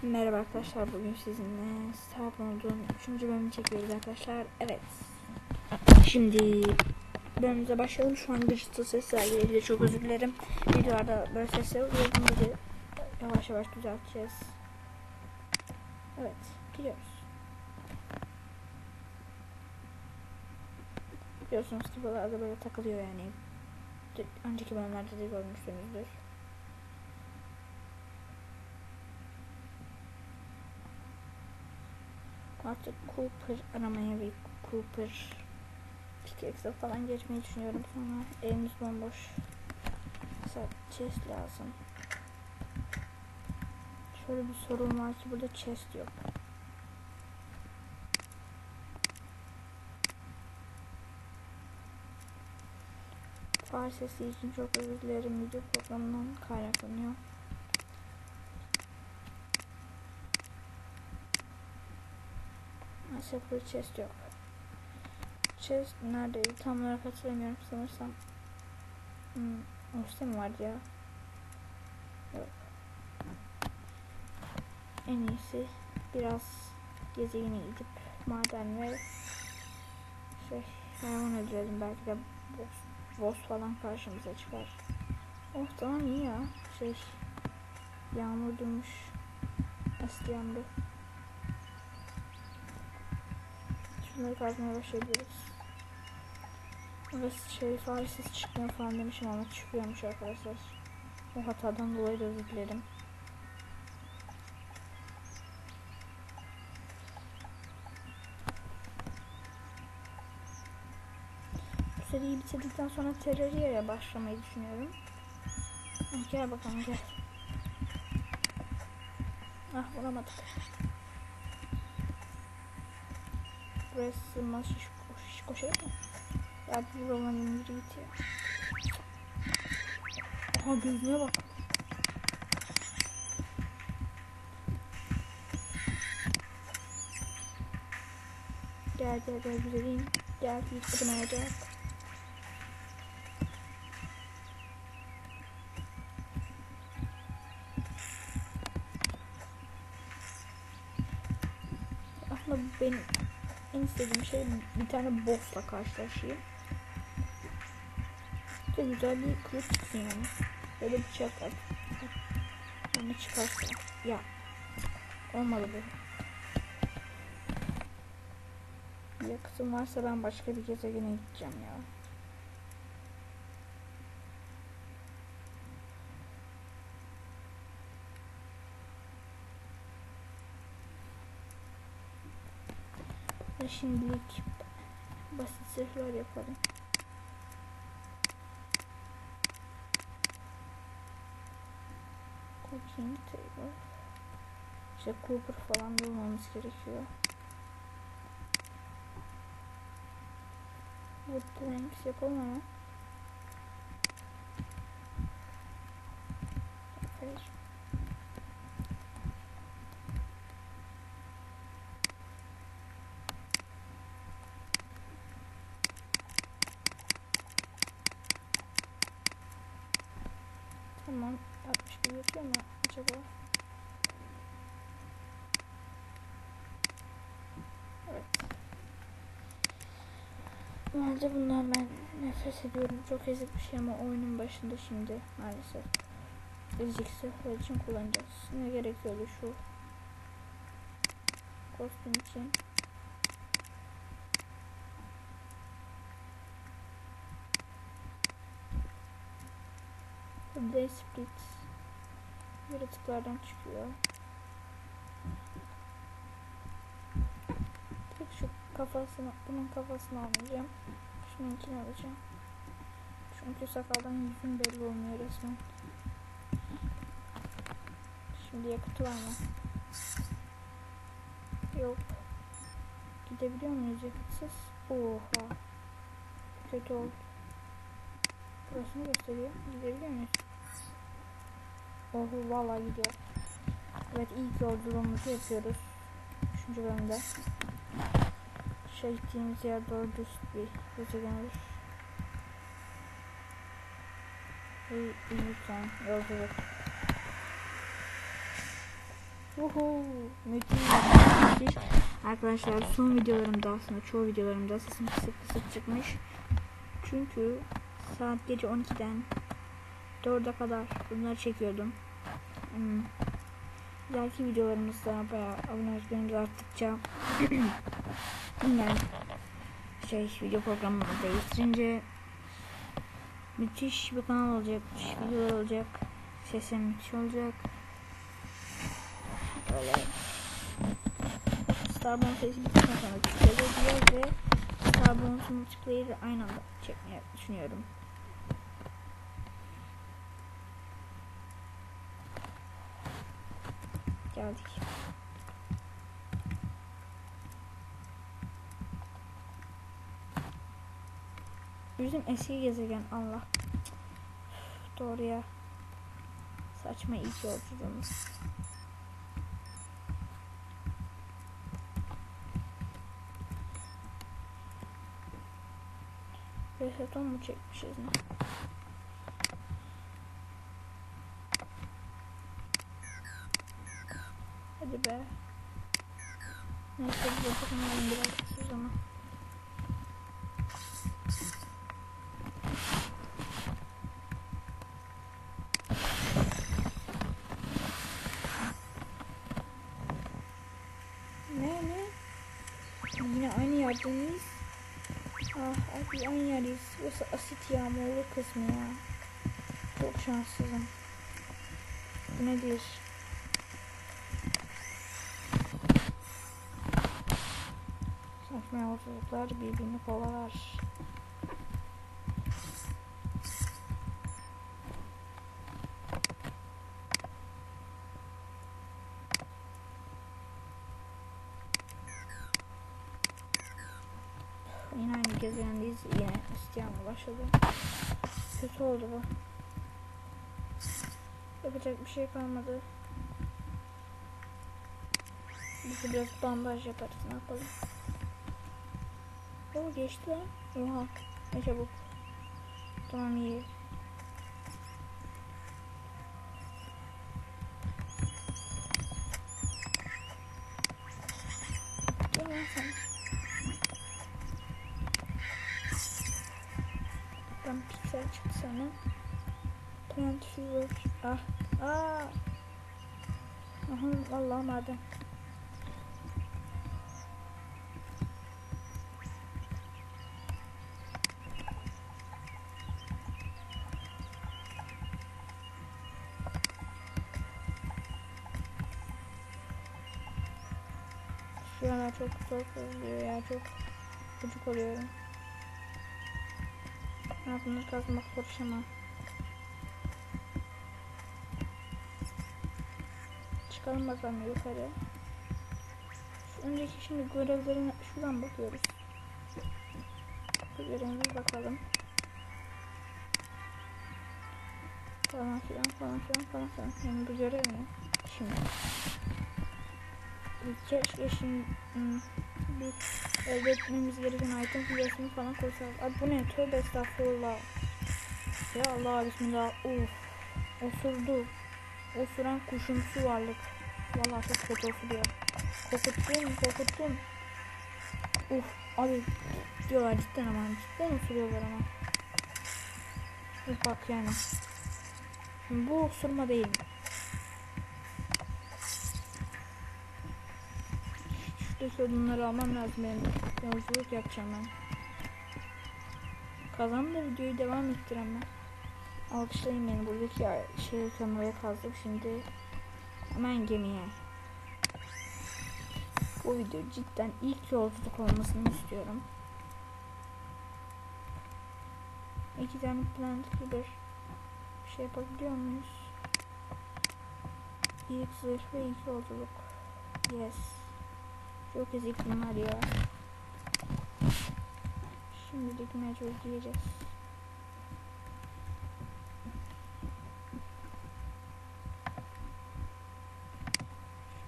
Merhaba arkadaşlar, bugün sizinle Starbound'un 3. bölümünü çekiyoruz arkadaşlar. Evet, şimdi bölümümüze başlayalım. Şu an dijital sesler geliyor, çok özür dilerim. Videolarda böyle sesler oluyor, bunları yavaş yavaş düzelteceğiz. Evet, gidiyoruz. Biliyorsunuz ki buralarda böyle takılıyor yani. Önceki bölümlerde de görmüşsünüzdür. Artık Cooper aramaya ve Cooper pickaxe falan geçmeyi düşünüyorum. Sonra elimiz bomboş. Mesela chest lazım. Şöyle bir sorun var ki burada chest yok. Far sesi için çok özür dilerim, video programından kaynaklanıyor. Maalesef burada chest yok. Chest neredeydi tam olarak hatırlamıyorum, sanırsam orada mı vardı ya? Yok. En iyisi biraz gezegene gidip maden ve hayvan öldürelim, belki de boss falan karşımıza çıkar. Oh tamam, iyi ya. Yağmur durmuş. Aslı yağmur. Şunları kazmaya başlayabiliriz. Burası fare sesi çıkmıyor falan demişim ama çıkıyormuş arkadaşlar. O hatadan dolayı da özür dilerim. Bu seriyi bitirdikten sonra Terraria'ya başlamayı düşünüyorum. Gel bakalım, gel. Ah, vuramadık. Burası şişko şey mi? Ya bir vuramadığım biri bitiyor. Aha, gözüne bak. Gel güzelim. Gel, hiç kırmayacak. Aslında benim en istediğim şey bir tane boss'la karşılaşayım. Çok güzel bir kılıç çıksın yani. Böyle bıçak at. Yani çıkarsa. Ya. Olmadı bu. Yakıtım varsa ben başka bir gezegene gideceğim ya. Ve şimdilik basit zırhlar yapalım. Cooking table. İşte Cooper falan bulmamız gerekiyor. Wood planks yapalım ama. Hayır. Tamam. 61 yapıyor mu acaba? Evet. Bence bundan ben nefret ediyorum. Çok ezik bir şey ama oyunun başında şimdi maalesef. Ezik sırflar için kullanacağız. Ne gerekiyordu şu kostüm için? Day split yaratıklardan çıkıyor. Tek şu kafasını, bunun kafasını almayacağım. Şununkini alacağım. Çünkü sakaldan yüzüm belli olmuyor resmen. Şimdi yakıtı var mı? Yok. Gidebiliyor muyuz yakıtsız? Oha. Kötü oldu. Burasını gösteriyor. Gidebiliyor muyuz? Oho, vallahi gidiyor. Evet, ilk yolculuğumuzu yapıyoruz. 3. bölümde. Gittiğimiz yer doğru düz bir gezegen. Lütfen yolculuk. Uhu, müthiş. Arkadaşlar son videolarımda aslında çoğu videolarımda sesim kısık çıkmış. Çünkü saat gece 12'den 4'e kadar bunları çekiyordum. İleriki videolarımızda bayağı abonelerimiz arttıkça ben video programını değiştirince müthiş bir kanal olacak, müthiş videolar olacak, sesim müthiş olacak. Böyle Starbone serisi bittikten sonra çıkacağız ve Starbone multiplayer'ı aynı anda çekmeyi düşünüyorum. Geldik. Bizim eski gezegen Allah. Doğru ya. Saçma ilk yolculuğumuz. Reseton mu çekmişiz mi? Hadi be. Neyse bir bakalım biraz o zaman. Ne? Yine aynı yerdeyiz. Abi aynı yerdeyiz. Burası asit yağmurlu kısmı ya. Çok şanssızım. Bu nedir? Saçma yolculuklar birbirini kovalar. Yine aynı gezegendeyiz. Yine istiyanla başladı. Kötü oldu bu. Yapacak bir şey kalmadı. Biz de biraz bandaj yaparız. Ne yapalım? O geçti lan. Oha. Ne çabuk. Tamam iyi. Gel lan sen. Ben piksel çıktı sana. Plant fever. Aha vallahi maden. Şu an çok zor oluyor ya, çok gıcık oluyorum. Bunları kazmak uğraşamam. Çıkalım bakalım yukarı. Şu önceki şimdi görevlerine şuradan bakıyoruz. Bu görevimize bakalım. Falan filan. Yani bu görev mi? Şimdi. Keşke şimdi bir elde etmemiz gereken item filyasını falan koysak. Abi bu ne? Tövbe estağfurullah. Ya Allah bismillah. Osurdu. Osuran kuşumsu varlık. Vallahi çok kötü osuruyor. Korkuttun. Abi diyorlar cidden osuruyorlar ama. Bak yani. Şimdi bu osurma değil mi? Şuradaki odunları almam lazım benim. Yolculuk yapacağım ben. Kazanım da videoyu devam ettirem ben. Alkışlayın beni, buradaki kameraya kazdım şimdi. Hemen gemiye. Bu video cidden ilk yolculuk olmasını istiyorum. 2 tane plant gibi bir şey yapabiliyor muyuz? İlk zırh ve ilk yolculuk. Yes. Çok ezik bunlar ya. Şimdilik mecbur diyeceğiz.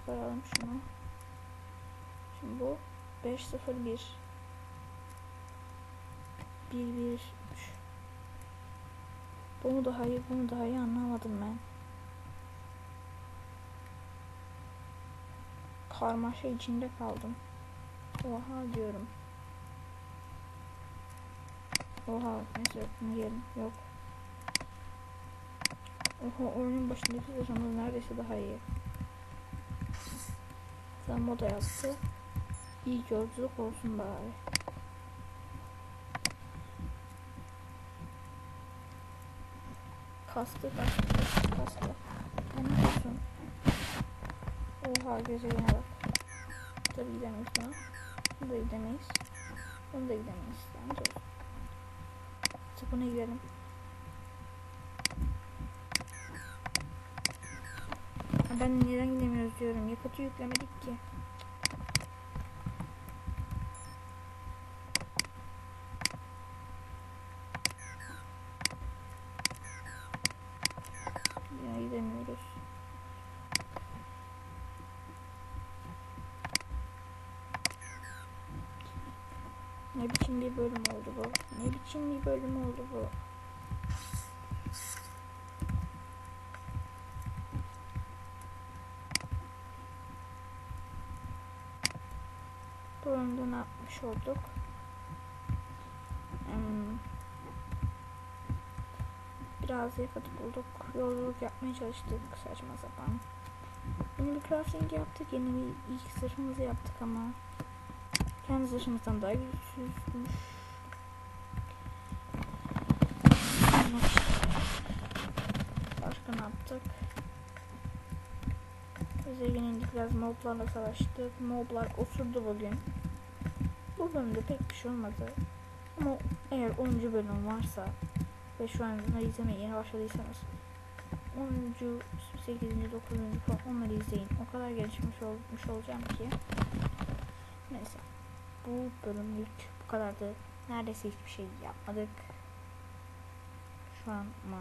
Çıkaralım şunu. Şimdi bu 501 113. Bunu daha iyi anlamadım ben. karmaşa içinde kaldım. Oha diyorum. Oha neyse bunu yiyelim. Yok. Oha oyunun başındaki yaşamımız neredeyse daha iyi. Sen moda yaptı. İyi yolculuk olsun bari. Kastı. Ne yapıyorsun? Oha gezegene bak. Tabii gidemeyiz buna. Bunu da gidemeyiz. Bunu da gidemeyiz. Lanet olsun. Buna gidelim. Ben neden gidemiyoruz diyorum. Yakıtı yüklemedik ki. Ya gidemiyoruz. Ne biçim bir bölüm oldu bu? Ne biçim bir bölüm oldu bu? Bu bölümde ne yapmış olduk? Biraz yakıt bulduk. Yolculuk yapmaya çalıştık saçma sapan. Yeni bir crafting yaptık. Yeni bir ilk zırhımızı yaptık ama kendi zırhımızdan daha güçsüzmüş. Başka ne yaptık? Bize yenildik, biraz moblarla savaştık. Moblar osurdu bugün. Bu bölümde pek bir şey olmadı. Ama eğer 10. bölüm varsa ve şu an bunları izlemeye yeni başladıysanız 10. 8. 9. falan onları izleyin. O kadar gelişmiş olmuş olacağım ki. Neyse. Bu bölümlük bu kadardı. Neredeyse hiçbir şey yapmadık. Şu an ama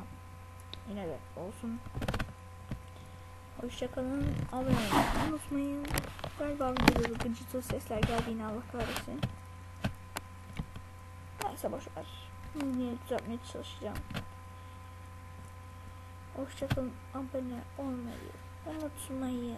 yine de olsun. Hoşçakalın. Abone olmayı unutmayın. Galiba videoda gıcırtılı sesler geldiğini Allah kahretsin. Neyse boşver. Yine düzeltmeye çalışacağım. Hoşçakalın. Abone olmayı unutmayın.